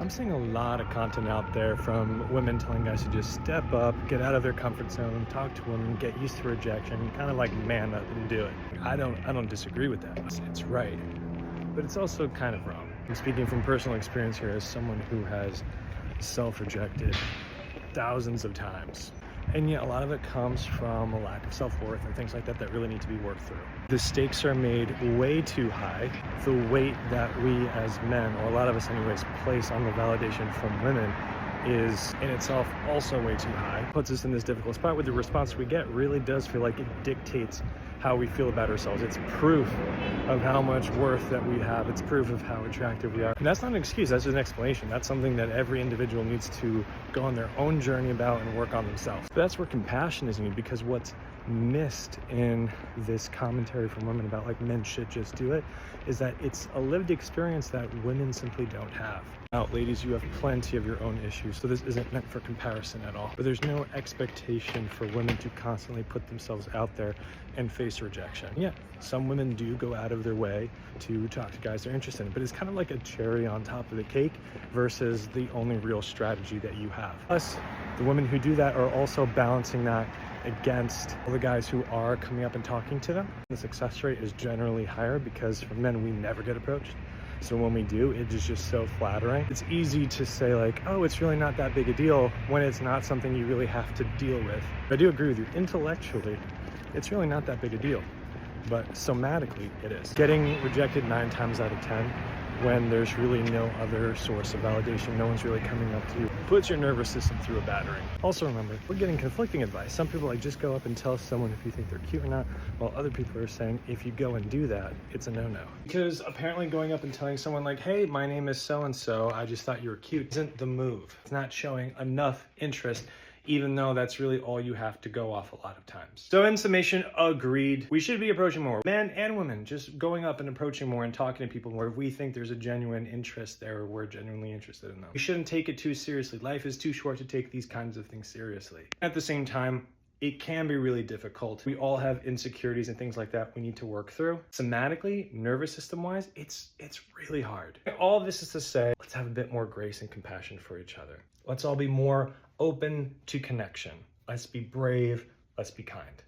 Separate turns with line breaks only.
I'm seeing a lot of content out there from women telling guys to just step up, get out of their comfort zone, talk to women, get used to rejection, kind of like man up and do it. I don't disagree with that. It's right, but it's also kind of wrong. I'm speaking from personal experience here as someone who has self-rejected thousands of times. And yet a lot of it comes from a lack of self-worth and things like that that really need to be worked through. The stakes are made way too high. The weight that we as men, or a lot of us anyways, place on the validation from women is in itself also way too high. It puts us in this difficult spot where the response we get really does feel like it dictates how we feel about ourselves. It's proof of how much worth that we have. It's proof of how attractive we are. And that's not an excuse, that's just an explanation. That's something that every individual needs to go on their own journey about and work on themselves. But that's where compassion is needed, because what's missed in this commentary from women about like men should just do it is that it's a lived experience that women simply don't have. Now, ladies, you have plenty of your own issues, so this isn't meant for comparison at all. But there's no expectation for women to constantly put themselves out there and face rejection. Yeah, some women do go out of their way to talk to guys they're interested in, but it's kind of like a cherry on top of the cake versus the only real strategy that you have. Plus, the women who do that are also balancing that against all the guys who are coming up and talking to them. The success rate is generally higher because for men, we never get approached. So when we do, it is just so flattering. It's easy to say like, oh, it's really not that big a deal when it's not something you really have to deal with. I do agree with you. Intellectually, it's really not that big a deal, but somatically it is. Getting rejected 9 times out of 10 when there's really no other source of validation, no one's really coming up to you, puts your nervous system through a battering. Also remember, we're getting conflicting advice. Some people like just go up and tell someone if you think they're cute or not, while other people are saying if you go and do that, it's a no-no. Because apparently going up and telling someone like, hey, my name is so-and-so, I just thought you were cute, isn't the move. It's not showing enough interest, even though that's really all you have to go off a lot of times. So in summation, agreed. We should be approaching more. Men and women, just going up and approaching more and talking to people more if we think there's a genuine interest there or we're genuinely interested in them. We shouldn't take it too seriously. Life is too short to take these kinds of things seriously. At the same time, it can be really difficult. We all have insecurities and things like that we need to work through. Somatically, nervous system wise, it's really hard. All of this is to say, let's have a bit more grace and compassion for each other. Let's all be more open to connection. Let's be brave. Let's be kind.